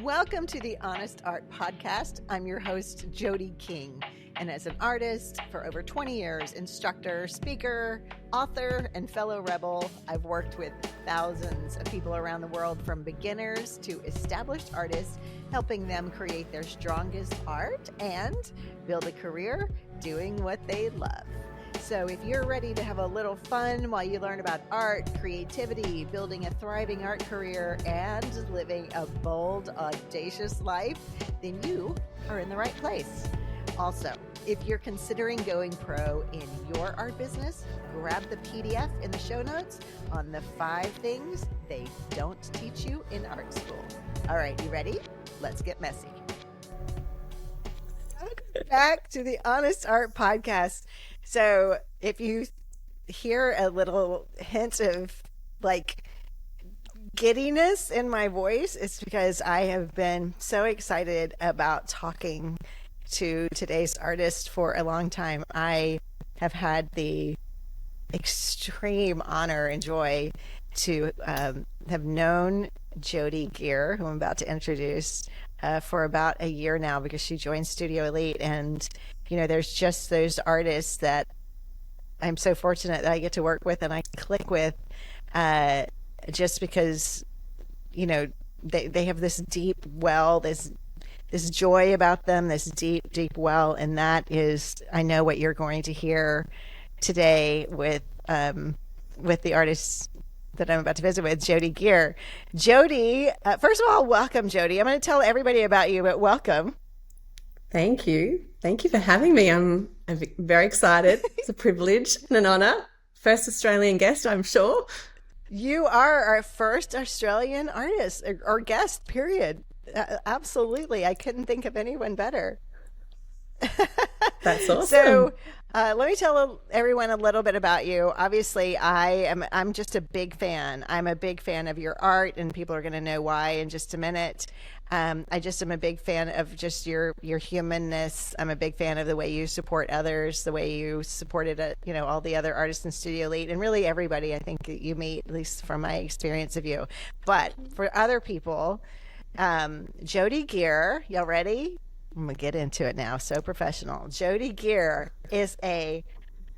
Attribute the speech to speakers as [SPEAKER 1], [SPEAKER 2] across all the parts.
[SPEAKER 1] Welcome to the Honest Art Podcast. I'm your host, Jodie King. And as an artist for over 20 years, instructor, speaker, author, and fellow rebel, I've worked with thousands of people around the world, from beginners to established artists, helping them create their strongest art and build a career doing what they love. So if you're ready to have a little fun while you learn about art, creativity, building a thriving art career, and living a bold, audacious life, then you are in the right place. Also, if you're considering going pro in your art business, grab the PDF in the show notes on the 5 things they don't teach you in art school. All right, you ready? Let's get messy. Welcome back to the Honest Art Podcast. So if you hear a little hint of like giddiness in my voice, it's because I have been so excited about talking to today's artist for a long time. I have had the extreme honor and joy to have known Jodie Gear, who I'm about to introduce, for about a year now, because she joined Studio Elite. And you know, there's just those artists that I'm so fortunate that I get to work with and I click with, just because, you know, they have this deep well, this joy about them, this deep well. And that is, I know, what you're going to hear today with the artists that I'm about to visit with, Jodie Gear. Jodie, first of all, welcome, Jodie. I'm going to tell everybody about you, but welcome.
[SPEAKER 2] Thank you. Thank you for having me. I'm very excited. It's a privilege and an honor. First Australian guest, I'm sure.
[SPEAKER 1] You are our first Australian artist or guest, period. Absolutely. I couldn't think of anyone better.
[SPEAKER 2] That's awesome.
[SPEAKER 1] So let me tell everyone a little bit about you. Obviously, I'm just a big fan. I'm a big fan of your art, and people are going to know why in just a minute. I just am a big fan of just your humanness. I'm a big fan of the way you support others, the way you supported all the other artists in Studio Elite, and really everybody I think that you meet, at least from my experience of you. But for other people, Jodie Gear, y'all ready? I'm going to get into it now. So professional. Jodie Gear is a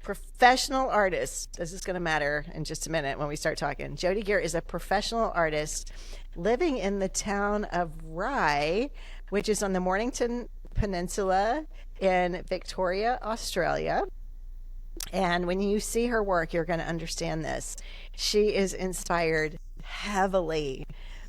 [SPEAKER 1] professional artist. This is going to matter in just a minute when we start talking. Jodie Gear is a professional artist living in the town of Rye, which is on the Mornington Peninsula in Victoria, Australia. And when you see her work, you're going to understand this. She is inspired heavily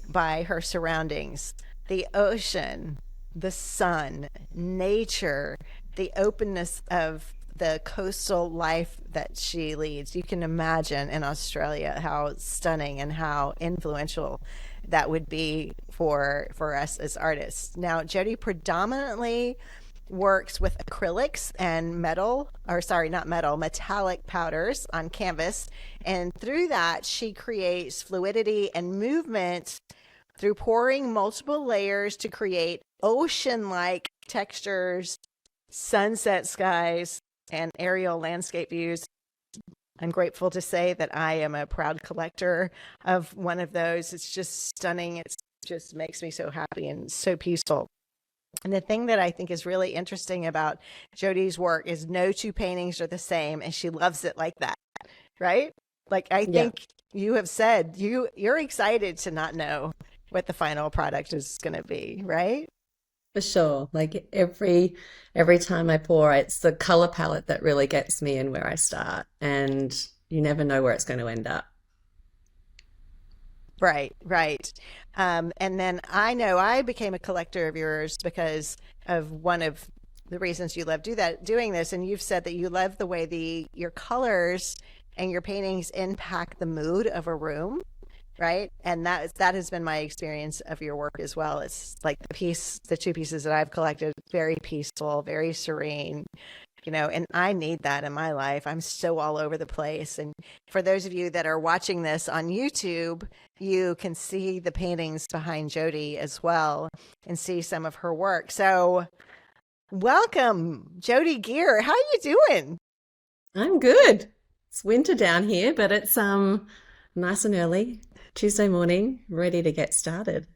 [SPEAKER 1] by her surroundings, the ocean, the sun, nature, the openness of the coastal life that she leads. You can imagine in Australia how stunning and how influential that would be for us as artists. Now, Jodie predominantly works with acrylics and metallic powders on canvas. And through that, she creates fluidity and movement through pouring multiple layers to create ocean-like textures, sunset skies, and aerial landscape views. I'm grateful to say that I am a proud collector of one of those. It's just stunning. It just makes me so happy and so peaceful. And the thing that I think is really interesting about Jodie's work is no 2 paintings are the same, and she loves it like that, right? Like, I think you have said you're excited to not know what the final product is going to be, right?
[SPEAKER 2] For sure. Like every time I pour, it's the color palette that really gets me and where I start. And you never know where it's going to end up.
[SPEAKER 1] Right. And then I know I became a collector of yours because of one of the reasons you love doing this. And you've said that you love the way your colors and your paintings impact the mood of a room. Right. And that has been my experience of your work as well. It's like the 2 pieces that I've collected, very peaceful, very serene, and I need that in my life. I'm so all over the place. And for those of you that are watching this on YouTube, you can see the paintings behind Jodie as well and see some of her work. So welcome, Jodie Gear. How are you doing?
[SPEAKER 2] I'm good. It's winter down here, but it's nice and early. Tuesday morning, ready to get started.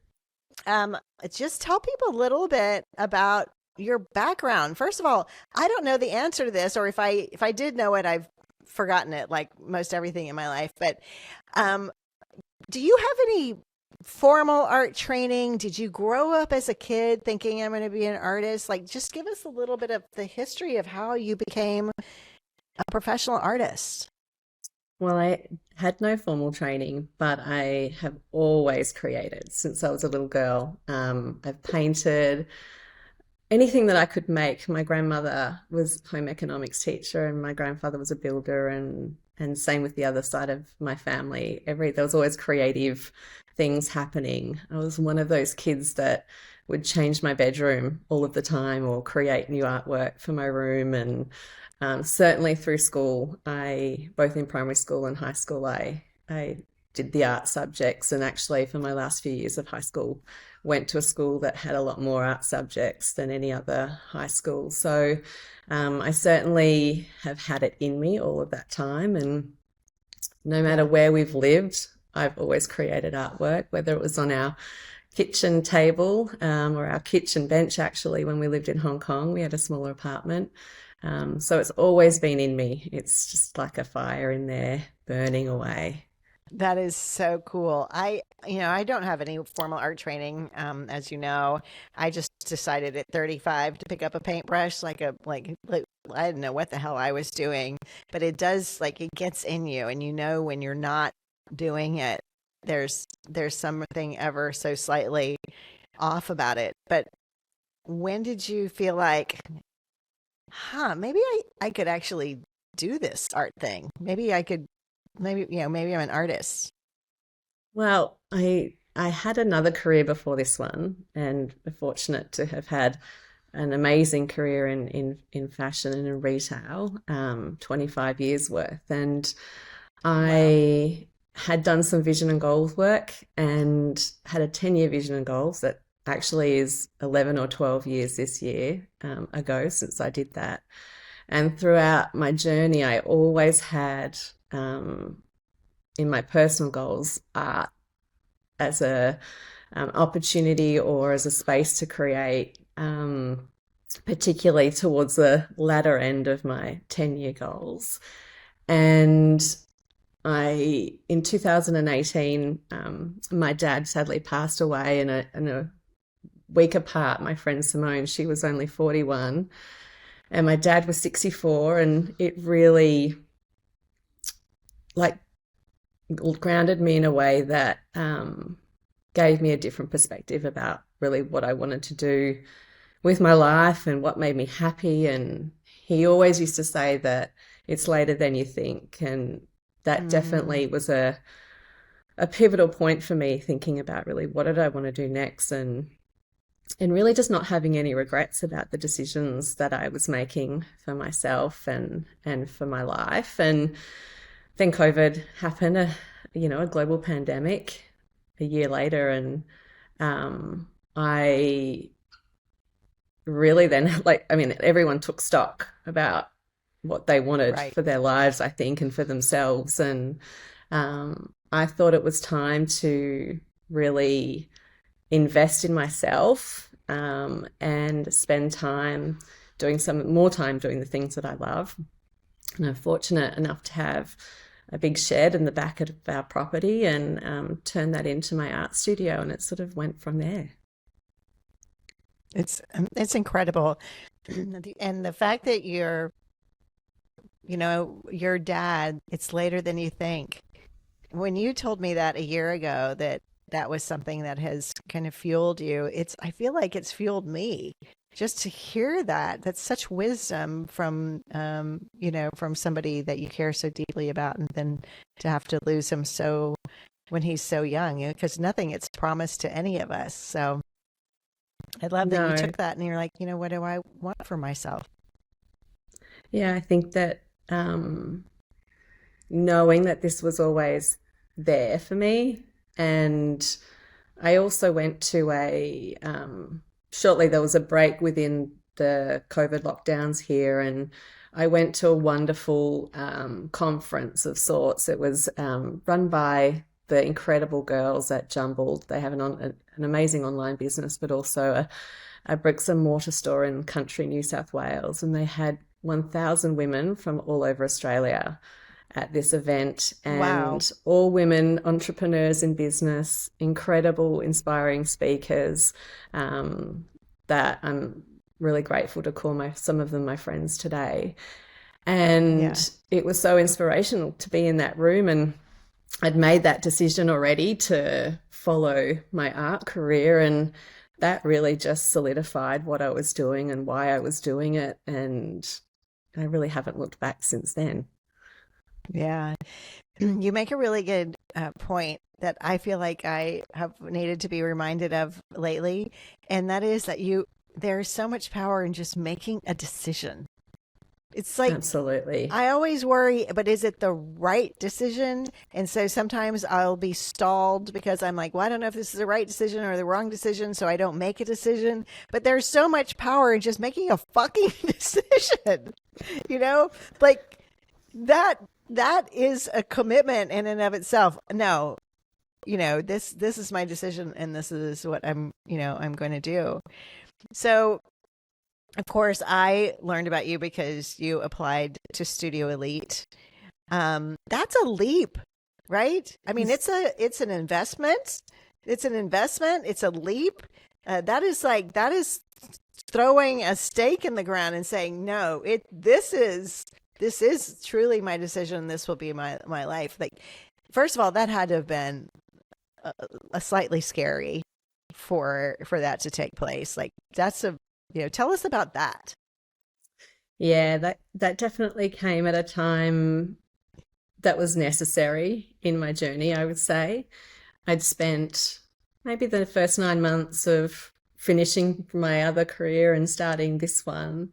[SPEAKER 1] Um, just tell people a little bit about your background. First of all, I don't know the answer to this, or if I did know it, I've forgotten it, like most everything in my life. But um, do you have any formal art training? Did you grow up as a kid thinking I'm going to be an artist? Like, just give us a little bit of the history of how you became a professional artist.
[SPEAKER 2] Well, I had no formal training, but I have always created since I was a little girl. I've painted anything that I could make. My grandmother was home economics teacher, and my grandfather was a builder, and same with the other side of my family. There was always creative things happening. I was one of those kids that would change my bedroom all of the time or create new artwork for my room. And certainly through school, I both in primary school and high school, I did the art subjects, and actually for my last few years of high school, went to a school that had a lot more art subjects than any other high school. So I certainly have had it in me all of that time, and no matter
[SPEAKER 1] Yeah.
[SPEAKER 2] where we've lived, I've always created artwork, whether it was on our kitchen table or our kitchen bench. Actually, when we lived in Hong Kong, we had a smaller apartment. So it's always been in me. It's just like a fire in there burning away.
[SPEAKER 1] That is so cool. I don't have any formal art training, as you know. I just decided at 35 to pick up a paintbrush, like I didn't know what the hell I was doing, but it does, like, it gets in you, and you know when you're not doing it, there's something ever so slightly off about it. But when did you feel like, maybe I could actually do this art thing? Maybe I could, maybe I'm an artist.
[SPEAKER 2] Well, I had another career before this one, and we're fortunate to have had an amazing career in fashion and in retail, 25 years worth. And
[SPEAKER 1] Wow.
[SPEAKER 2] I had done some vision and goals work and had a 10-year vision and goals that actually is 11 or 12 years this year ago since I did that. And throughout my journey, I always had in my personal goals art as a opportunity or as a space to create, particularly towards the latter end of my 10-year goals. And in 2018, my dad sadly passed away, and a week apart, my friend Simone, she was only 41, and my dad was 64, and it really like grounded me in a way that gave me a different perspective about really what I wanted to do with my life and what made me happy. And he always used to say that it's later than you think. And that
[SPEAKER 1] Mm,
[SPEAKER 2] definitely was a pivotal point for me, thinking about really what did I want to do next, and really just not having any regrets about the decisions that I was making for myself and for my life. And then COVID happened, a global pandemic a year later, and I really then, like, I mean, everyone took stock about what they wanted
[SPEAKER 1] right.
[SPEAKER 2] for their lives, I think, and for themselves. And I thought it was time to really invest in myself and spend time doing some more time doing the things that I love. And I'm fortunate enough to have a big shed in the back of our property and turn that into my art studio. And it sort of went from there.
[SPEAKER 1] It's incredible. And the fact that your dad, it's later than you think. When you told me that a year ago, that that was something that has kind of fueled you, I feel like it's fueled me. Just to hear that, that's such wisdom from, from somebody that you care so deeply about, and then to have to lose him so when he's so young, because nothing gets promised to any of us. So I love that you
[SPEAKER 2] No,
[SPEAKER 1] took that and you're like, what do I want for myself?
[SPEAKER 2] yeah, I think that knowing that this was always there for me. And I also went to shortly there was a break within the COVID lockdowns here, and I went to a wonderful conference of sorts. It was run by the incredible girls at Jumbled. They have an amazing online business, but also a bricks and mortar store in country New South Wales. And they had 1,000 women from all over Australia at this event,
[SPEAKER 1] Wow.
[SPEAKER 2] and all women entrepreneurs in business, incredible, inspiring speakers, that I'm really grateful to call some of them my friends today.
[SPEAKER 1] Yeah.
[SPEAKER 2] And it was so inspirational to be in that room. And I'd made that decision already to follow my art career. And that really just solidified what I was doing and why I was doing it. And I really haven't looked back since then.
[SPEAKER 1] Yeah. You make a really good point that I feel like I have needed to be reminded of lately, and that is that there's so much power in just making a decision. It's like
[SPEAKER 2] Absolutely.
[SPEAKER 1] I always worry, but is it the right decision? And so sometimes I'll be stalled because I'm like, well, I don't know if this is the right decision or the wrong decision, so I don't make a decision. But there's so much power in just making a fucking decision, you know? Like that that is a commitment in and of itself. No, this is my decision and this is what I'm going to do. So of course, I learned about you because you applied to Studio Elite. That's a leap, right? I mean, it's an investment. It's an investment. It's a leap. That is throwing a stake in the ground and saying, no, this is truly my decision. This will be my life. Like, first of all, that had to have been a slightly scary for that to take place. Like, tell us about that.
[SPEAKER 2] Yeah, that definitely came at a time that was necessary in my journey, I would say. I'd spent maybe the first 9 months of finishing my other career and starting this one,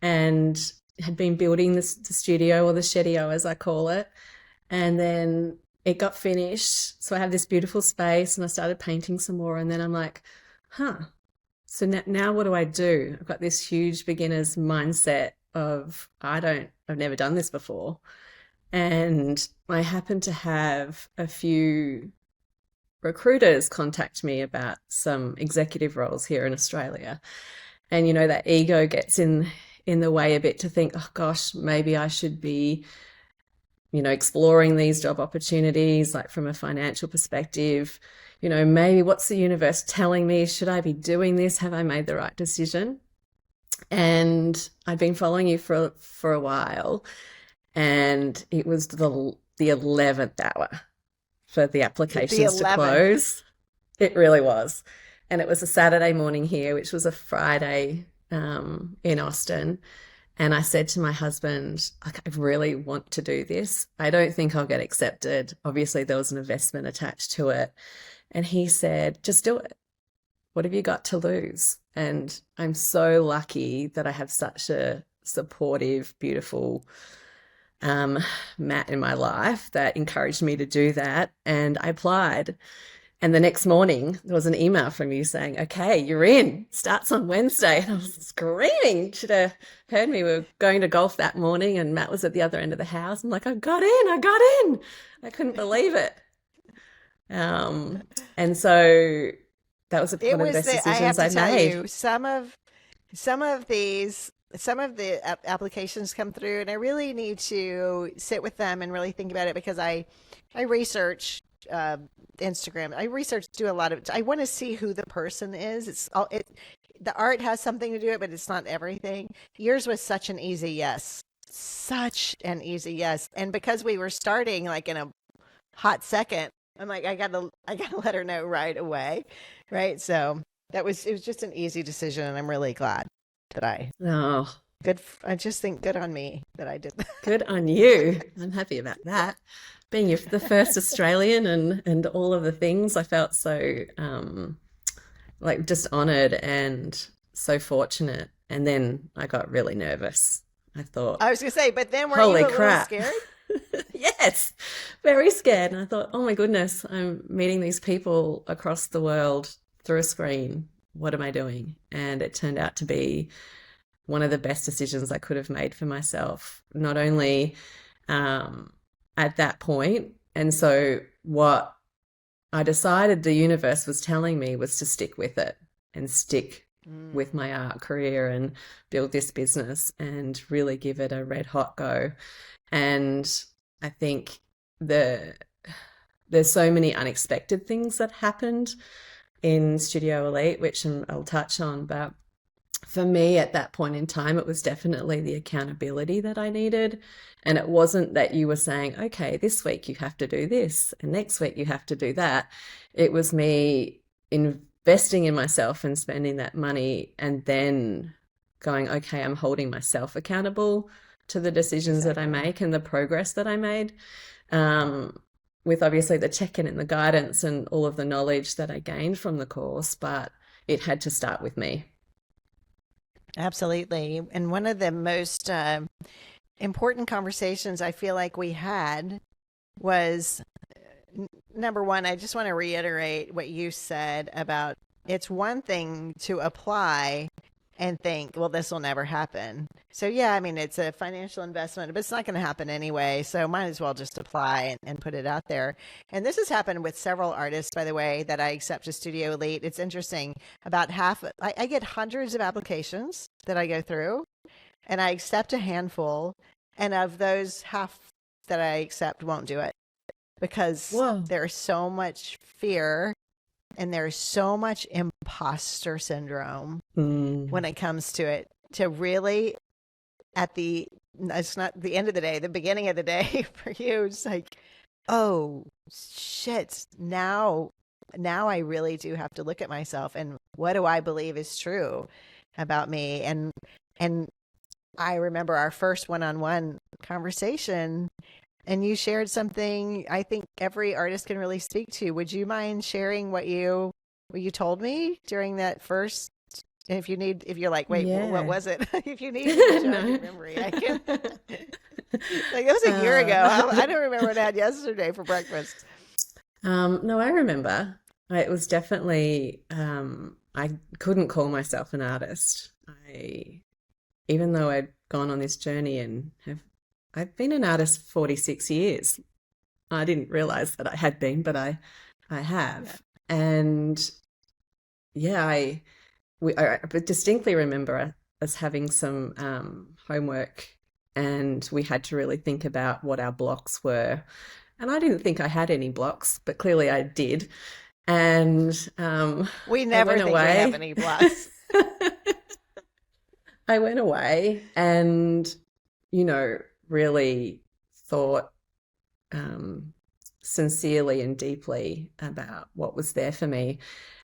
[SPEAKER 2] and had been building the studio, or the shedio as I call it. And then it got finished. So I have this beautiful space and I started painting some more. And then I'm like, huh, so now what do I do? I've got this huge beginner's mindset of I've never done this before. And I happen to have a few recruiters contact me about some executive roles here in Australia. And that ego gets in the way a bit, to think, oh gosh, maybe I should be exploring these job opportunities, like from a financial perspective. Maybe what's the universe telling me? Should I be doing this? Have I made the right decision? And I'd been following you for a while, and it was the 11th hour for the
[SPEAKER 1] The
[SPEAKER 2] applications to
[SPEAKER 1] 11th.
[SPEAKER 2] close. It really was. And it was a Saturday morning here, which was a Friday in Austin. And I said to my husband, like, I really want to do this. I don't think I'll get accepted. Obviously, there was an investment attached to it. And he said, just do it. What have you got to lose? And I'm so lucky that I have such a supportive, beautiful Matt in my life that encouraged me to do that. And I applied. And the next morning, there was an email from you saying, okay, you're in. Starts on Wednesday. And I was screaming. You should have heard me. We were going to golf that morning, and Matt was at the other end of the house. I'm like, I got in. I got in. I couldn't believe it. And so that was
[SPEAKER 1] It
[SPEAKER 2] one of the
[SPEAKER 1] was
[SPEAKER 2] best
[SPEAKER 1] I have
[SPEAKER 2] decisions
[SPEAKER 1] to
[SPEAKER 2] I
[SPEAKER 1] tell
[SPEAKER 2] made.
[SPEAKER 1] you, some of the applications come through, and I really need to sit with them and really think about it, because I research uh, Instagram. I research, do a lot of. I want to see who the person is. The art has something to do it, but it's not everything. Yours was such an easy yes, and because we were starting like in a hot second, I'm like, I gotta let her know right away, right? So it was just an easy decision, and I'm really glad that
[SPEAKER 2] Oh,
[SPEAKER 1] I just think good on me that I did that.
[SPEAKER 2] good on you. I'm happy about that. Being the first Australian, and all of the things, I felt so like just honored and so fortunate. And then I got really nervous. I thought,
[SPEAKER 1] I was gonna say, but then were you
[SPEAKER 2] holy
[SPEAKER 1] a little
[SPEAKER 2] crap.
[SPEAKER 1] scared?
[SPEAKER 2] Yes, very scared. And I thought, oh my goodness, I'm meeting these people across the world through a screen. What am I doing? And it turned out to be one of the best decisions I could have made for myself, not only um, at that point. And so what I decided the universe was telling me was to stick with it and stick with
[SPEAKER 1] Mm,
[SPEAKER 2] my art career and build this business and really give it a red hot go. And I think the there's so many unexpected things that happened in Studio Elite, which I'll touch on. But for me at that point in time, it was definitely the accountability that I needed. And it wasn't that you were saying, okay, this week you have to do this, and next week you have to do that. It was me investing in myself and spending that money, and then going, okay, I'm holding myself accountable to the decisions that I
[SPEAKER 1] exactly.
[SPEAKER 2] make and the progress that I made. Um, with obviously the check in and the guidance and all of the knowledge that I gained from the course, but it had to start with me.
[SPEAKER 1] Absolutely. And one of the most important conversations I feel like we had was number one, I just want to reiterate what you said about it's one thing to apply and think, well, this will never happen. So, yeah, I mean, it's a financial investment, but it's not going to happen anyway. So, might as well just apply and put it out there. And this has happened with several artists, by the way, that I accept to Studio Elite. It's interesting. About half, I get hundreds of applications that I go through, and I accept a handful. And of those, half that I accept won't do it because
[SPEAKER 2] Whoa.
[SPEAKER 1] there's so much fear and there's so much imposter syndrome when
[SPEAKER 2] Mm,
[SPEAKER 1] it comes to it. To really, at the, it's not the end of the day, the beginning of the day for you, it's like, oh shit, now I really do have to look at myself and what do I believe is true about me. And I remember our first one-on-one conversation and you shared something I think every artist can really speak to. Would you mind sharing what you told me during that first? If you need, if you're like, wait, what
[SPEAKER 2] yeah.
[SPEAKER 1] was it? If you need me to jog your
[SPEAKER 2] No.
[SPEAKER 1] memory, I can. Like that was a year ago.
[SPEAKER 2] Uh,
[SPEAKER 1] I don't remember what I had yesterday for breakfast.
[SPEAKER 2] no, I remember. It was definitely, I couldn't call myself an artist. Even though I'd gone on this journey and I've been an artist for 46 years. I didn't realize that I had been, but I
[SPEAKER 1] Yeah.
[SPEAKER 2] have. And yeah, I distinctly remember us having some homework, and we had to really think about what our blocks were. And I didn't think I had any blocks, but clearly I did. And
[SPEAKER 1] We
[SPEAKER 2] I
[SPEAKER 1] never
[SPEAKER 2] went
[SPEAKER 1] think we have
[SPEAKER 2] away.
[SPEAKER 1] any blocks.
[SPEAKER 2] I went away and, you know, really thought um, sincerely and deeply about what was there for me.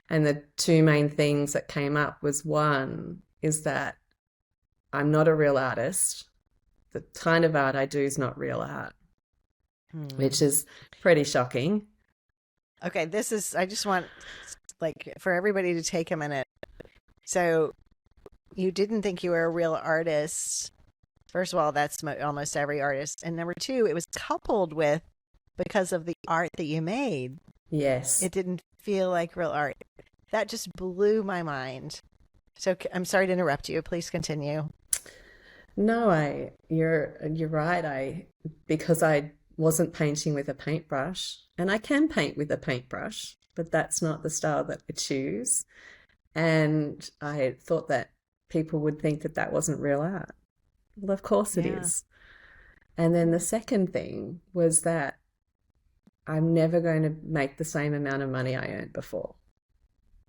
[SPEAKER 2] And the two main things that came up was one is that I'm not a real artist. The kind of art I do is not real art, which
[SPEAKER 1] Hmm.
[SPEAKER 2] is pretty shocking.
[SPEAKER 1] Okay, I just want like for everybody to take a minute. So you didn't think you were a real artist. First of all, that's almost every artist. And number two, it was coupled with because of the art that you made.
[SPEAKER 2] Yes.
[SPEAKER 1] It didn't feel like real art. That just blew my mind. So I'm sorry to interrupt you. Please continue.
[SPEAKER 2] No, you're right. Because I wasn't painting with a paintbrush, and I can paint with a paintbrush, but that's not the style that I choose. And I thought that people would think that that wasn't real art. Well, of course it
[SPEAKER 1] Yeah.
[SPEAKER 2] is. And then the second thing was that I'm never going to make the same amount of money I earned before.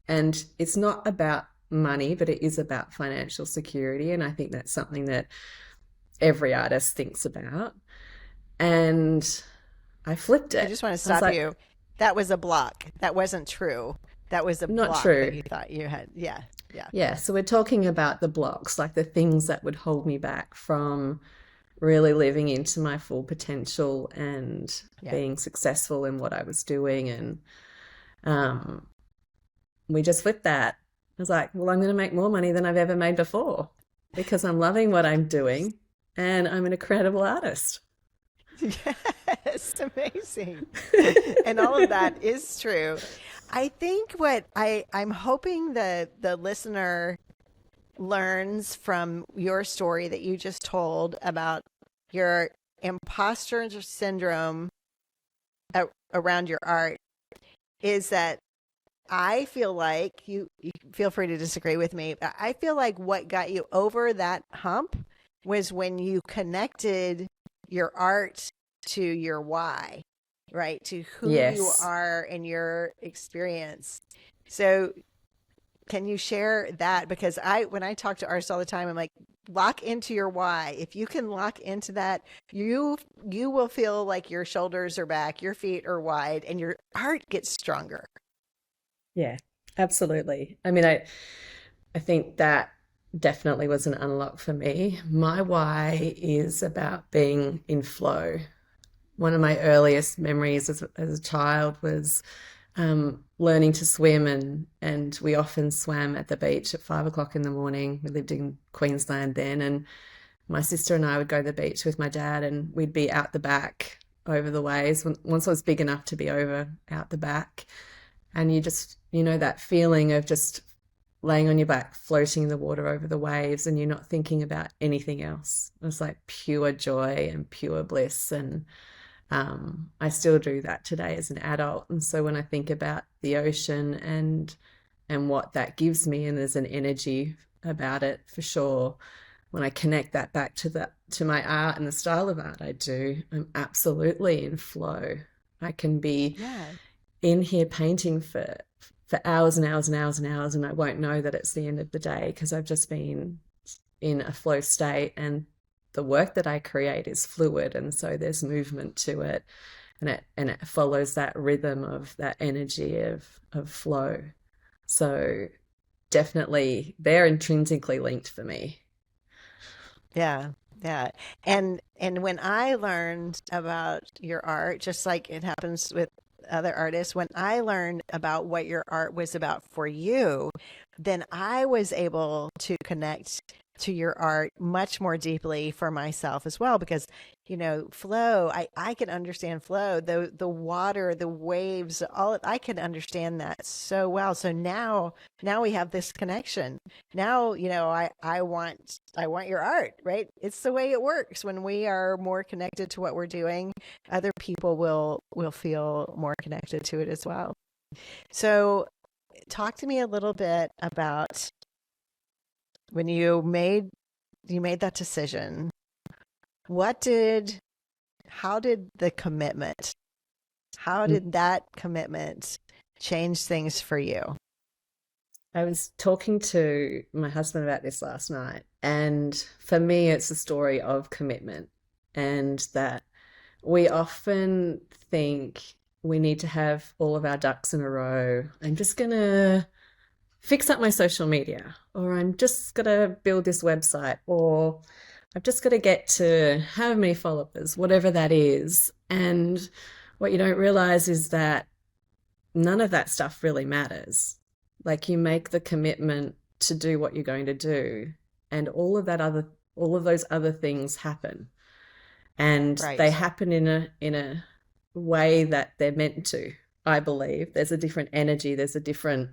[SPEAKER 2] And it's not about money, but it is about financial security. And I think that's something that every artist thinks about. And I flipped
[SPEAKER 1] I
[SPEAKER 2] it.
[SPEAKER 1] just want to
[SPEAKER 2] I was
[SPEAKER 1] stop
[SPEAKER 2] like,
[SPEAKER 1] you. That was a block. That wasn't true. That was a
[SPEAKER 2] not
[SPEAKER 1] block that
[SPEAKER 2] true.
[SPEAKER 1] you thought you had. Yeah. Yeah.
[SPEAKER 2] Yeah. So we're talking about the blocks, like the things that would hold me back from really living into my full potential and
[SPEAKER 1] Yeah.
[SPEAKER 2] being successful in what I was doing. And um, we just flipped that. I was like, well, I'm going to make more money than I've ever made before because I'm loving what I'm doing and I'm an incredible artist.
[SPEAKER 1] Yes. Amazing. And all of that is true. I think what I'm hoping the listener learns from your story that you just told about your imposter syndrome around your art is that I feel like you feel free to disagree with me, but I feel like what got you over that hump was when you connected your art to your why, right? To who you
[SPEAKER 2] Yes.
[SPEAKER 1] are and your experience. So can you share that? Because when I talk to artists all the time, I'm like, lock into your why. If you can lock into that, you will feel like your shoulders are back, your feet are wide, and your art gets stronger.
[SPEAKER 2] Yeah, absolutely. I think that definitely was an unlock for me. My why is about being in flow. One of my earliest memories as a child was learning to swim, and we often swam at the beach at 5 o'clock in the morning. We lived in Queensland then, and my sister and I would go to the beach with my dad, and we'd be out the back over the waves. Once I was big enough to be over out the back, and you just, that feeling of just laying on your back, floating in the water over the waves, and you're not thinking about anything else. It was like pure joy and pure bliss. And I still do that today as an adult. And so when I think about the ocean and what that gives me, and there's an energy about it for sure. When I connect that back to my art and the style of art I do, I'm absolutely in flow. I can be
[SPEAKER 1] Yeah.
[SPEAKER 2] in here painting for hours and hours and hours and hours, and I won't know that it's the end of the day because I've just been in a flow state, and the work that I create is fluid, and so there's movement to it, and it follows that rhythm of that energy of flow. So definitely they're intrinsically linked for me.
[SPEAKER 1] Yeah, yeah. And when I learned about your art, just like it happens with other artists, when I learned about what your art was about for you, then I was able to connect to your art much more deeply for myself as well because flow, I can understand flow, the water, the waves, all I can understand that so well. So now we have this connection. Now, I want your art, right? It's the way it works. When we are more connected to what we're doing, other people will feel more connected to it as well. So talk to me a little bit about when you made that decision. What did how did the commitment how did that commitment change things for you?
[SPEAKER 2] I was talking to my husband about this last night, and for me, it's a story of commitment, and that we often think we need to have all of our ducks in a row. I'm just gonna fix up my social media, or I'm just gonna build this website, or I've just got to get to how many followers, whatever that is. And what you don't realize is that none of that stuff really matters. Like, you make the commitment to do what you're going to do, and all of those other things happen, and they
[SPEAKER 1] Right.
[SPEAKER 2] happen in a way that they're meant to. I believe there's a different energy, there's a different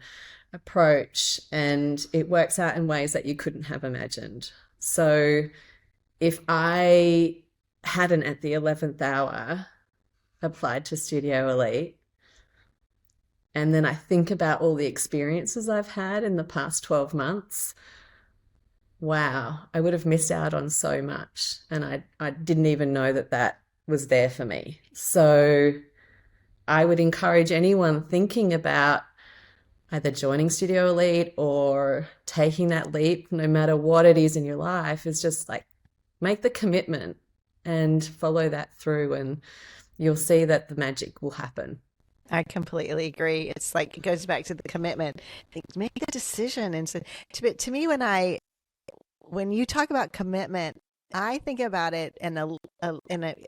[SPEAKER 2] approach, and it works out in ways that you couldn't have imagined. So if I hadn't at the 11th hour applied to Studio Elite, and then I think about all the experiences I've had in the past 12 months, wow, I would have missed out on so much. And I didn't even know that that was there for me. So I would encourage anyone thinking about either joining Studio Elite or taking that leap, no matter what it is in your life, is just like, make the commitment and follow that through, and you'll see that the magic will happen.
[SPEAKER 1] I completely agree. It's like it goes back to the commitment. Make the decision. And so to me, when you talk about commitment, I think about it in a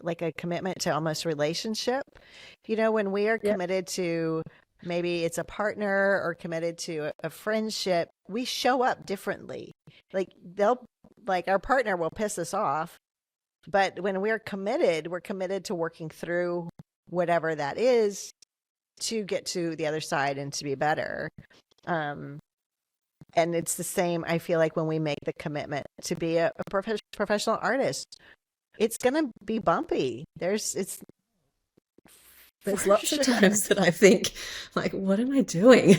[SPEAKER 1] like a commitment to almost relationship. When we are
[SPEAKER 2] Yep.
[SPEAKER 1] committed to, maybe it's a partner or committed to a friendship, we show up differently. Like our partner will piss us off, but when we're committed to working through whatever that is to get to the other side and to be better. Um, and it's the same, I feel like, when we make the commitment to be a professional artist, it's going to be bumpy. It's
[SPEAKER 2] there's
[SPEAKER 1] For
[SPEAKER 2] lots of
[SPEAKER 1] sure.
[SPEAKER 2] times that I think, like, what am I doing?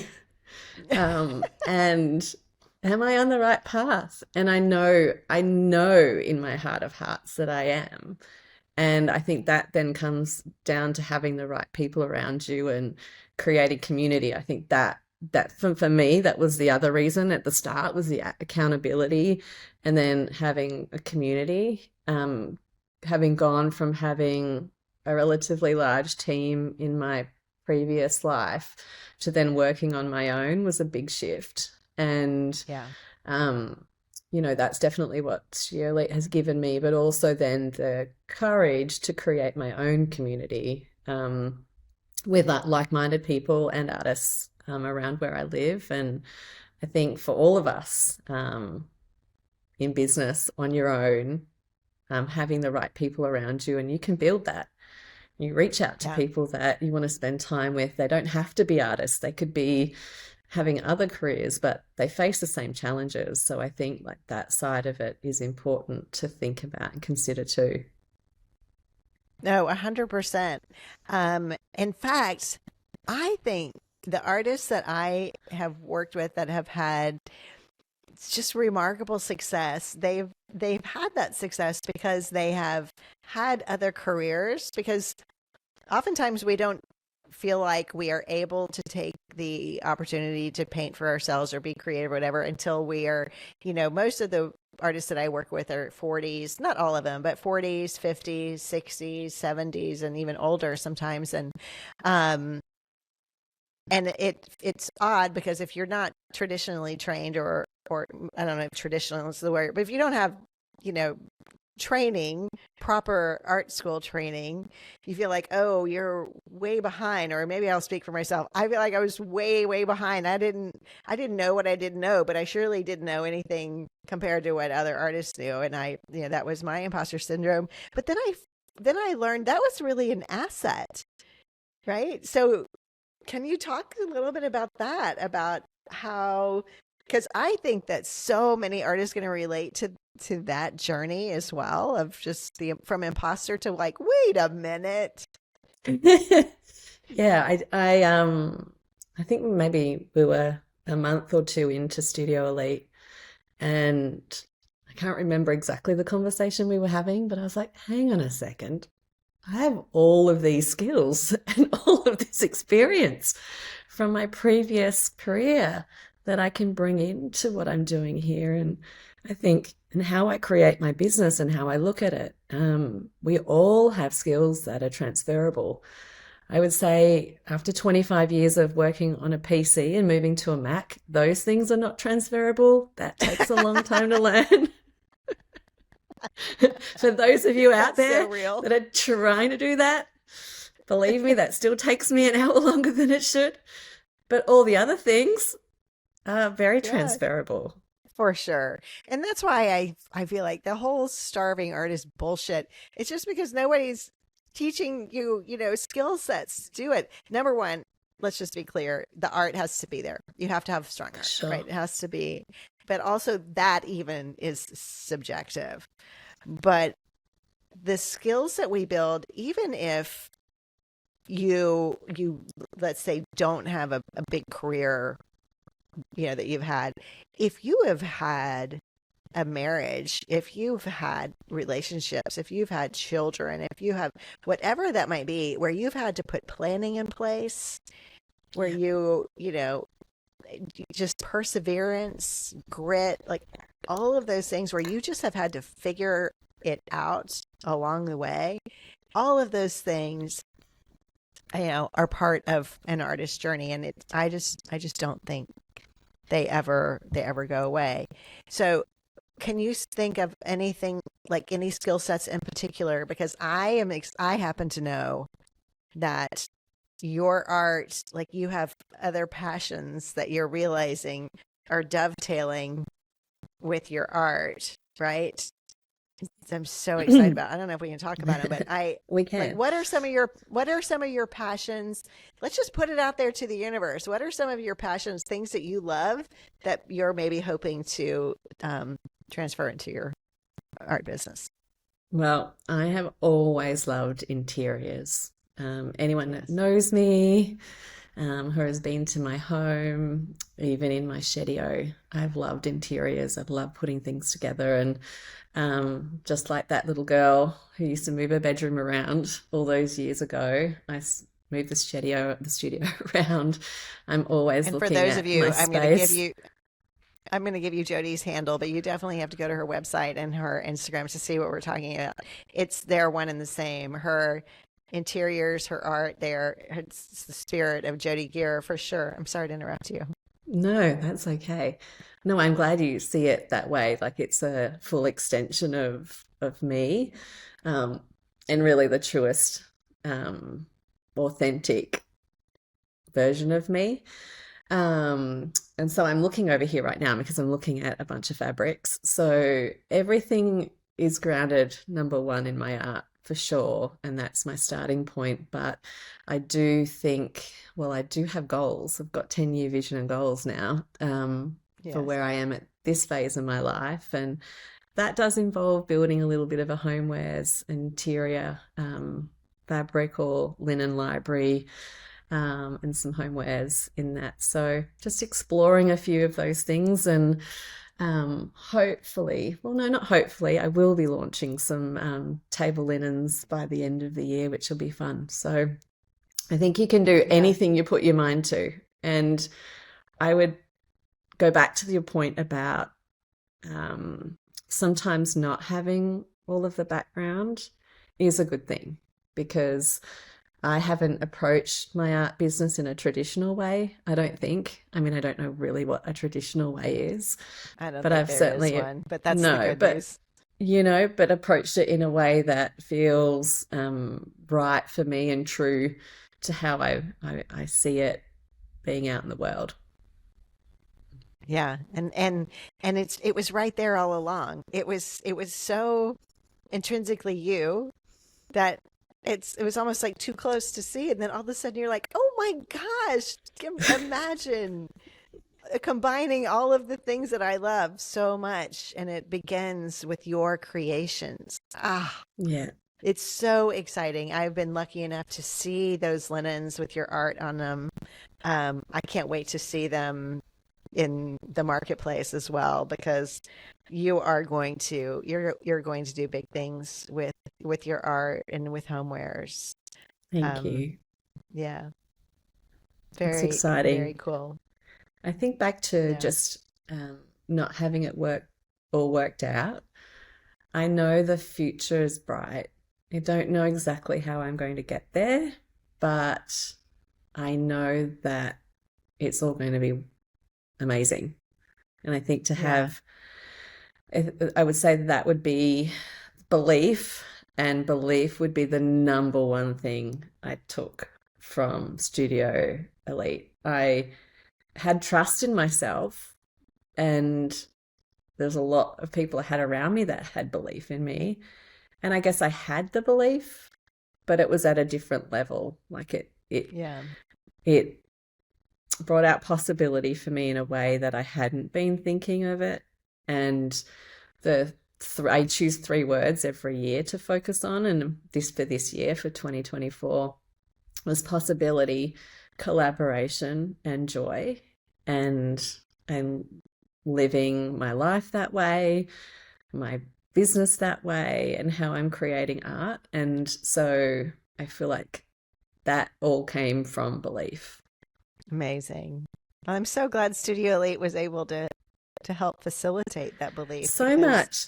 [SPEAKER 2] And am I on the right path? And I know in my heart of hearts that I am. And I think that then comes down to having the right people around you and creating community. I think that for me, that was the other reason at the start was the accountability and then having a community. Having gone from having a relatively large team in my previous life to then working on my own was a big shift. And
[SPEAKER 1] Yeah.
[SPEAKER 2] um, that's definitely what Sheerly has given me, but also then the courage to create my own community with like-minded people and artists around where I live. And I think for all of us in business on your own, having the right people around you, and you can build that. You reach out to
[SPEAKER 1] Yeah.
[SPEAKER 2] people that you want to spend time with. They don't have to be artists. They could be having other careers, but they face the same challenges. So I think like that side of it is important to think about and consider too.
[SPEAKER 1] No, 100%. In fact, I think the artists that I have worked with that have had just remarkable success, they've had that success because they have had other careers, because oftentimes we don't feel like we are able to take the opportunity to paint for ourselves or be creative or whatever until we are, most of the artists that I work with are 40s, not all of them, but 40s, 50s, 60s, 70s, and even older sometimes. Um, and it's odd because if you're not traditionally trained, or I don't know if traditional is the word, but if you don't have, you know, training, proper art school training, you feel like, oh, you're way behind. Or maybe I'll speak for myself. I feel like I was way, way behind. I didn't know what I didn't know, but I surely didn't know anything compared to what other artists knew. And that was my imposter syndrome. But then I learned that was really an asset, right? So can you talk a little bit about that? About how, because I think that so many artists going to relate to that journey as well, of just the from imposter to like, wait a minute.
[SPEAKER 2] Yeah, I think maybe we were a month or two into Studio Elite, and I can't remember exactly the conversation we were having, but I was like, hang on a second. I have all of these skills and all of this experience from my previous career that I can bring into what I'm doing here. And I think, and how I create my business and how I look at it, we all have skills that are transferable. I would say after 25 years of working on a PC and moving to a Mac, those things are not transferable. That takes a long time to learn. For those of you out
[SPEAKER 1] That's so
[SPEAKER 2] there
[SPEAKER 1] real.
[SPEAKER 2] that are trying to do that, believe me, that still takes me an hour longer than it should. But all the other things are very
[SPEAKER 1] Yeah,
[SPEAKER 2] transferable.
[SPEAKER 1] for sure. And that's why I feel like the whole starving artist bullshit. It's just because nobody's teaching you, skill sets to do it. Number one, let's just be clear, the art has to be there. You have to have strong art, right?
[SPEAKER 2] Sure.
[SPEAKER 1] It has to be. But also that even is subjective. But the skills that we build, even if you let's say don't have a big career, that you've had, if you have had a marriage, if you've had relationships, if you've had children, if you have whatever that might be, where you've had to put planning in place, where
[SPEAKER 2] Yeah.
[SPEAKER 1] you just perseverance, grit, like all of those things where you just have had to figure it out along the way, all of those things, are part of an artist's journey. And I just don't think they ever go away. So can you think of anything, like any skill sets in particular? Because I happen to know that your art, like you have other passions that you're realizing are dovetailing with your art, right? I'm so excited about. I don't know if we can talk about them, but I
[SPEAKER 2] We
[SPEAKER 1] like,
[SPEAKER 2] can.
[SPEAKER 1] what are some of your passions? Let's just put it out there to the universe. What are some of your passions, things that you love that you're maybe hoping to transfer into your art business?
[SPEAKER 2] Well, I have always loved interiors. Anyone that
[SPEAKER 1] Yes.
[SPEAKER 2] knows me, who has been to my home, even in my shedio, I've loved interiors. I've loved putting things together. And just like that little girl who used to move her bedroom around all those years ago, moved the studio around. I'm always
[SPEAKER 1] And for
[SPEAKER 2] looking
[SPEAKER 1] those of
[SPEAKER 2] at my
[SPEAKER 1] you,
[SPEAKER 2] space.
[SPEAKER 1] I'm going to give you Jodie's handle, but you definitely have to go to her website and her Instagram to see what we're talking about. They're one and the same. Her interiors, her art, it's the spirit of Jodie Gear for sure. I'm sorry to interrupt you.
[SPEAKER 2] No, that's okay. No, I'm glad you see it that way. Like it's a full extension of me, um, and really the truest, um, authentic version of me. And so I'm looking over here right now because I'm looking at a bunch of fabrics. So everything is grounded, number one, in my art for sure, and that's my starting point. But I do think, well, I do have goals. I've got 10-year vision and goals now, for
[SPEAKER 1] Yes.
[SPEAKER 2] where I am at this phase of my life. And that does involve building a little bit of a homewares interior, fabric or linen library, and some homewares in that. So just exploring a few of those things, and hopefully, well, no, not hopefully, I will be launching some table linens by the end of the year, which will be fun. So I think you can do
[SPEAKER 1] Yeah.
[SPEAKER 2] anything you put your mind to. And I would go back to your point about um, sometimes not having all of the background is a good thing, because I haven't approached my art business in a traditional way, I don't think. I mean, I don't know really what a traditional way is,
[SPEAKER 1] I don't
[SPEAKER 2] but
[SPEAKER 1] think
[SPEAKER 2] I've
[SPEAKER 1] there is
[SPEAKER 2] certainly,
[SPEAKER 1] one, but that's the
[SPEAKER 2] no,
[SPEAKER 1] good
[SPEAKER 2] but
[SPEAKER 1] news.
[SPEAKER 2] but approached it in a way that feels right for me and true to how I see it being out in the world.
[SPEAKER 1] Yeah. And it was right there all along. It was so intrinsically you that it was almost like too close to see, and then all of a sudden you're like, oh my gosh, imagine combining all of the things that I love so much, and it begins with your creations.
[SPEAKER 2] Yeah.
[SPEAKER 1] It's so exciting. I've been lucky enough to see those linens with your art on them. I can't wait to see them in the marketplace as well, because you're going to do big things with your art and with homewares.
[SPEAKER 2] Thank
[SPEAKER 1] Um,
[SPEAKER 2] you.
[SPEAKER 1] yeah,
[SPEAKER 2] It's
[SPEAKER 1] very, very
[SPEAKER 2] exciting.
[SPEAKER 1] cool.
[SPEAKER 2] I think back to
[SPEAKER 1] Yeah,
[SPEAKER 2] just not having it all worked out. I know the future is bright. I don't know exactly how I'm going to get there, but I know that it's all going to be amazing. And I think to
[SPEAKER 1] yeah,
[SPEAKER 2] have, I would say that would be belief, and belief would be the number one thing I took from Studio Elite. I had trust in myself, and there's a lot of people I had around me that had belief in me. And I guess I had the belief, but it was at a different level. Like
[SPEAKER 1] yeah,
[SPEAKER 2] it brought out possibility for me in a way that I hadn't been thinking of it. And I choose 3 words every year to focus on, and this for this year for 2024 was possibility, collaboration, and joy. And I'm living my life that way, my business that way, and how I'm creating art. And so I feel like that all came from belief.
[SPEAKER 1] amazing. I'm so glad Studio Elite was able to help facilitate that belief,
[SPEAKER 2] So
[SPEAKER 1] because
[SPEAKER 2] much.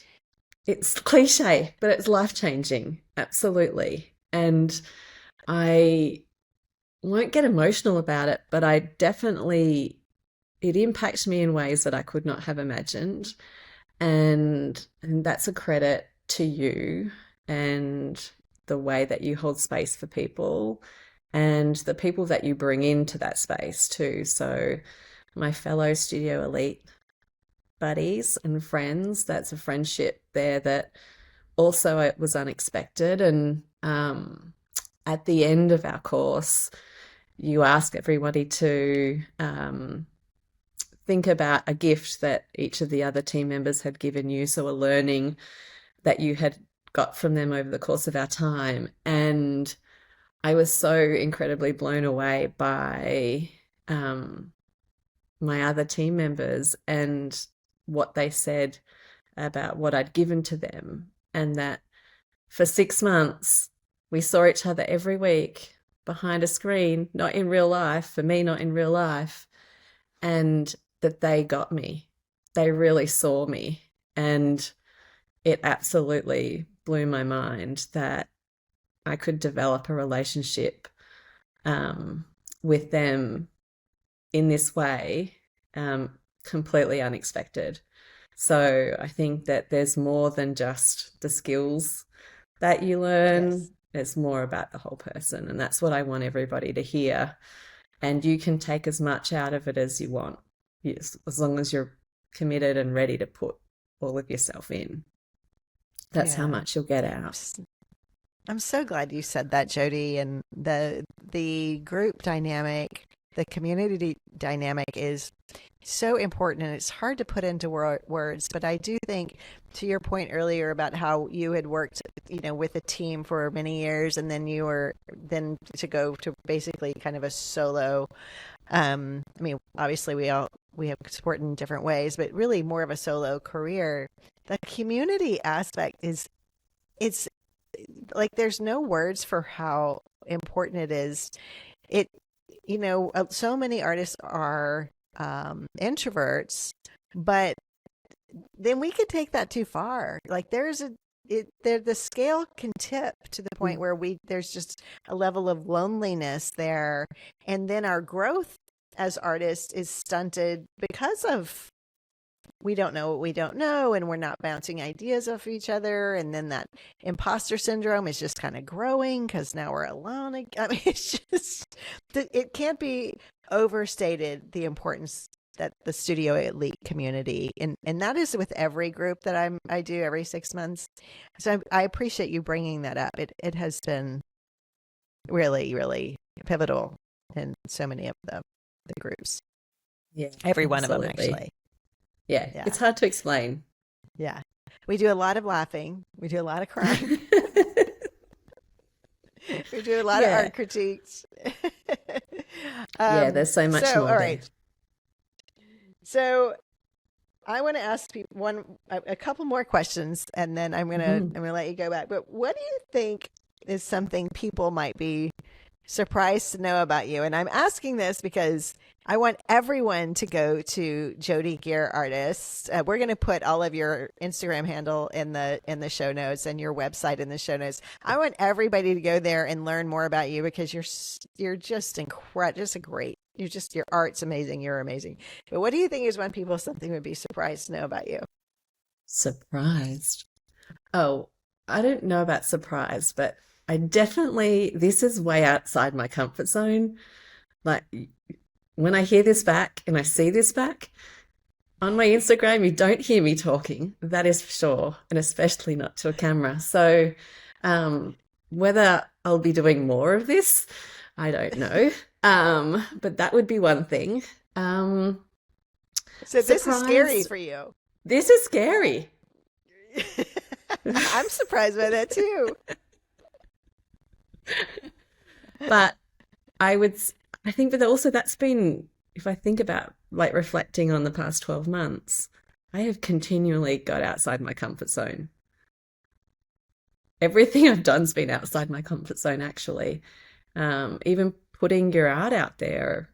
[SPEAKER 2] It's cliche, but it's life changing. Absolutely. And I won't get emotional about it, but it impacts me in ways that I could not have imagined. And that's a credit to you and the way that you hold space for people and the people that you bring into that space too. So my fellow Studio Elite buddies and friends, that's a friendship there that also it was unexpected. And at the end of our course, you ask everybody to think about a gift that each of the other team members had given you, so a learning that you had got from them over the course of our time. And I was so incredibly blown away by um, my other team members and what they said about what I'd given to them, and that for 6 months we saw each other every week behind a screen, not in real life, for me, not in real life, and that they got me. They really saw me. And it absolutely blew my mind that I could develop a relationship um, with them in this way, completely unexpected. So I think that there's more than just the skills that you learn,
[SPEAKER 1] Yes.
[SPEAKER 2] it's more about the whole person. And that's what I want everybody to hear. And you can take as much out of it as you want, yes, as long as you're committed and ready to put all of yourself in. That's how
[SPEAKER 1] Yeah.
[SPEAKER 2] much you'll get out.
[SPEAKER 1] I'm so glad you said that, Jody. And the group dynamic, the community dynamic is so important, and it's hard to put into words. But I do think, to your point earlier about how you had worked, with a team for many years, and then you were then to go to basically kind of a solo. I mean, obviously we have support in different ways, but really more of a solo career. The community aspect is it's like there's no words for how important it is. It, so many artists are introverts, but then we could take that too far. Like the scale can tip to the point where there's just a level of loneliness there, and then our growth as artists is stunted because of we don't know what we don't know, and we're not bouncing ideas off each other, and then that imposter syndrome is just kind of growing because now we're alone. I mean, it's just it can't be overstated the importance that the Studio Elite community, and that is with every group that I do every 6 months. So I appreciate you bringing that up. It has been really, really pivotal in so many of the groups.
[SPEAKER 2] Yeah,
[SPEAKER 1] Every one of them,
[SPEAKER 2] absolutely.
[SPEAKER 1] actually.
[SPEAKER 2] Yeah,
[SPEAKER 1] Yeah.
[SPEAKER 2] it's hard to explain.
[SPEAKER 1] Yeah. We do a lot of laughing. We do a lot of crying. We do a lot of
[SPEAKER 2] Yeah,
[SPEAKER 1] art critiques.
[SPEAKER 2] yeah, there's so much
[SPEAKER 1] So,
[SPEAKER 2] more
[SPEAKER 1] all
[SPEAKER 2] there.
[SPEAKER 1] right. So I want to ask people a couple more questions, and then
[SPEAKER 2] Mhm.
[SPEAKER 1] I'm gonna let you go back. But what do you think is something people might be surprised to know about you? And I'm asking this because I want everyone to go to Jodie Gear Artists. We're going to put all of your Instagram handle in the show notes and your website in the show notes. I want everybody to go there and learn more about you because you're just incredible, just a great. You just your art's amazing. You're amazing. But what do you think is when people something would be surprised to know about you?
[SPEAKER 2] Surprised. Oh, I don't know about surprised, but I definitely, this is way outside my comfort zone. Like when I hear this back and I see this back on my Instagram, you don't hear me talking, that is for sure, and especially not to a camera. So, um, whether I'll be doing more of this, I don't know. But that would be one thing. Um,
[SPEAKER 1] So this is scary
[SPEAKER 2] Surprised.
[SPEAKER 1] for you.
[SPEAKER 2] This is scary.
[SPEAKER 1] I'm surprised by that too.
[SPEAKER 2] But I would, I think, but also that's been, if I think about like reflecting on the past 12 months, I have continually got outside my comfort zone. Everything I've done's been outside my comfort zone, actually. Even putting your art out there.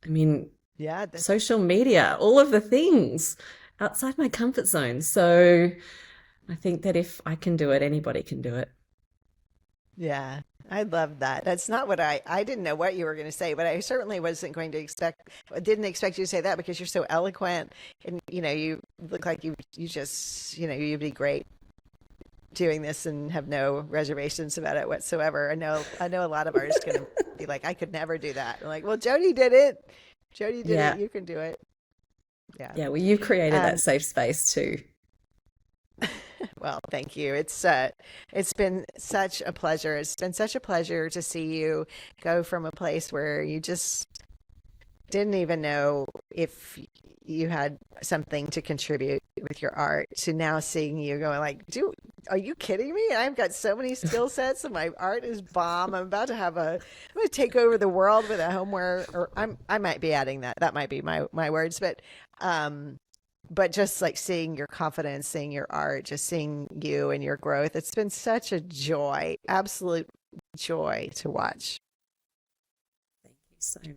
[SPEAKER 2] I mean,
[SPEAKER 1] Yeah,
[SPEAKER 2] social media, all of the things outside my comfort zone. So I think that if I can do it, anybody can do it.
[SPEAKER 1] yeah, I love that. That's not what I didn't know what you were going to say, but I certainly wasn't going to didn't expect you to say that because you're so eloquent and, you look like you just, you'd be great doing this and have no reservations about it whatsoever. I know a lot of artists going to be like, I could never do that. I'm like, well, Jody did it. Jody did it.
[SPEAKER 2] Yeah.
[SPEAKER 1] You can do it. Yeah.
[SPEAKER 2] Yeah. Well, you've created that
[SPEAKER 1] Um,
[SPEAKER 2] safe space too.
[SPEAKER 1] Well, thank you. It's been such a pleasure. It's been such a pleasure to see you go from a place where you just didn't even know if you had something to contribute with your art, to now seeing you going like, dude, are you kidding me? I've got so many skill sets and my art is bomb. I'm about to I'm going to take over the world with a homeware, or I might be adding that. That might be my words, but just like seeing your confidence, seeing your art, just seeing you and your growth, it's been such a joy, absolute joy to watch.
[SPEAKER 2] Thank you so much.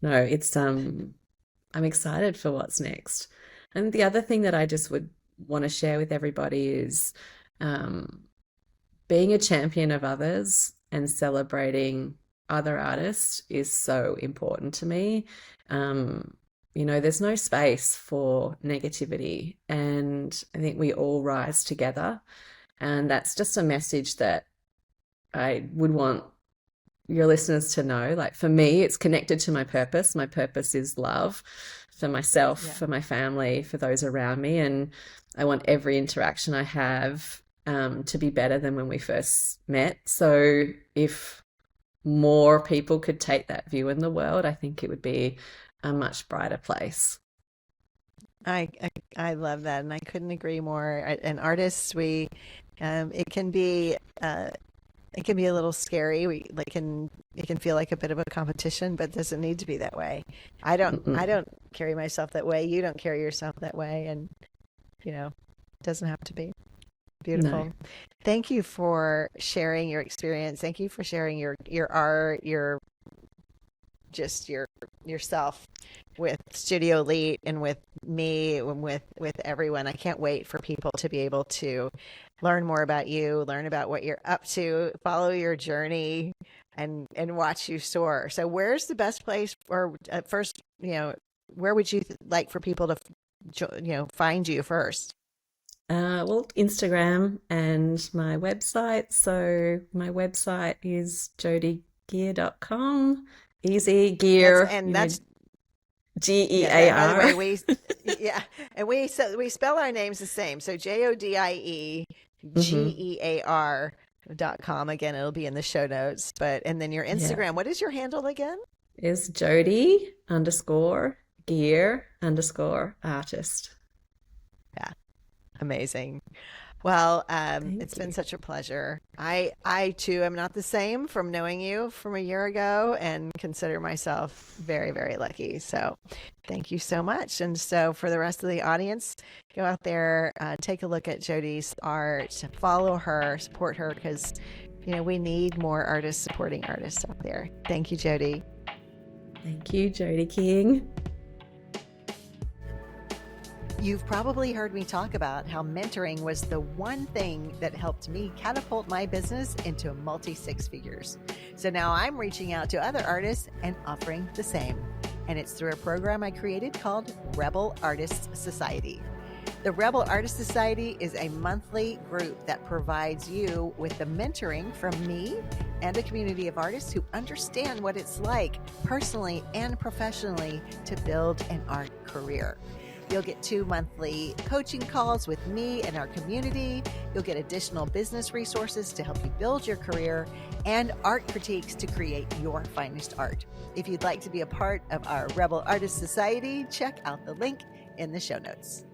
[SPEAKER 2] No, it's I'm excited for what's next. And the other thing that I just would want to share with everybody is um, being a champion of others and celebrating other artists is so important to me. Um, there's no space for negativity, and I think we all rise together. And that's just a message that I would want your listeners to know. Like for me, it's connected to my purpose. My purpose is love for myself,
[SPEAKER 1] Yeah.
[SPEAKER 2] for my family, for those around me. And I want every interaction I have to be better than when we first met. So if more people could take that view in the world, I think it would be a much brighter place.
[SPEAKER 1] I love that, and I couldn't agree more. And artists, we it can be a little scary. We like can It can feel like a bit of a competition, but it doesn't need to be that way. I
[SPEAKER 2] Mm-mm.
[SPEAKER 1] don't carry myself that way. You don't carry yourself that way, and it doesn't have to be.
[SPEAKER 2] No.
[SPEAKER 1] Beautiful. Thank you for sharing your experience. Thank you for sharing your art, just yourself with Studio Elite and with me and with everyone. I can't wait for people to be able to learn more about you, learn about what you're up to, follow your journey, and watch you soar. So, where's the best place, or first, where would you like for people to, find you first?
[SPEAKER 2] Well, Instagram and my website. So my website is jodiegear.com. Easy
[SPEAKER 1] That's
[SPEAKER 2] gear,
[SPEAKER 1] and that's Yeah, that, by the way,
[SPEAKER 2] Gear.
[SPEAKER 1] yeah, and we spell our names the same. So Jodie
[SPEAKER 2] Hmm.
[SPEAKER 1] Gear.com. Again, it'll be in the show notes. And then your
[SPEAKER 2] Yeah.
[SPEAKER 1] Instagram, what is your handle again?
[SPEAKER 2] Is Jodie underscore gear underscore artist.
[SPEAKER 1] Yeah, amazing. Well, it's
[SPEAKER 2] Thank
[SPEAKER 1] been
[SPEAKER 2] you.
[SPEAKER 1] such a pleasure. I too am not the same from knowing you from a year ago, and consider myself very, very lucky. So, thank you so much. And so, for the rest of the audience, go out there, take a look at Jodie's art, follow her, support her, because we need more artists supporting artists out there. Thank you, Jodie.
[SPEAKER 2] Thank you, Jodie King.
[SPEAKER 1] You've probably heard me talk about how mentoring was the one thing that helped me catapult my business into multi six figures. So now I'm reaching out to other artists and offering the same. And it's through a program I created called Rebel Artists Society. The Rebel Artist Society is a monthly group that provides you with the mentoring from me and a community of artists who understand what it's like personally and professionally to build an art career. You'll get 2 monthly coaching calls with me and our community. You'll get additional business resources to help you build your career, and art critiques to create your finest art. If you'd like to be a part of our Rebel Artist Society, check out the link in the show notes.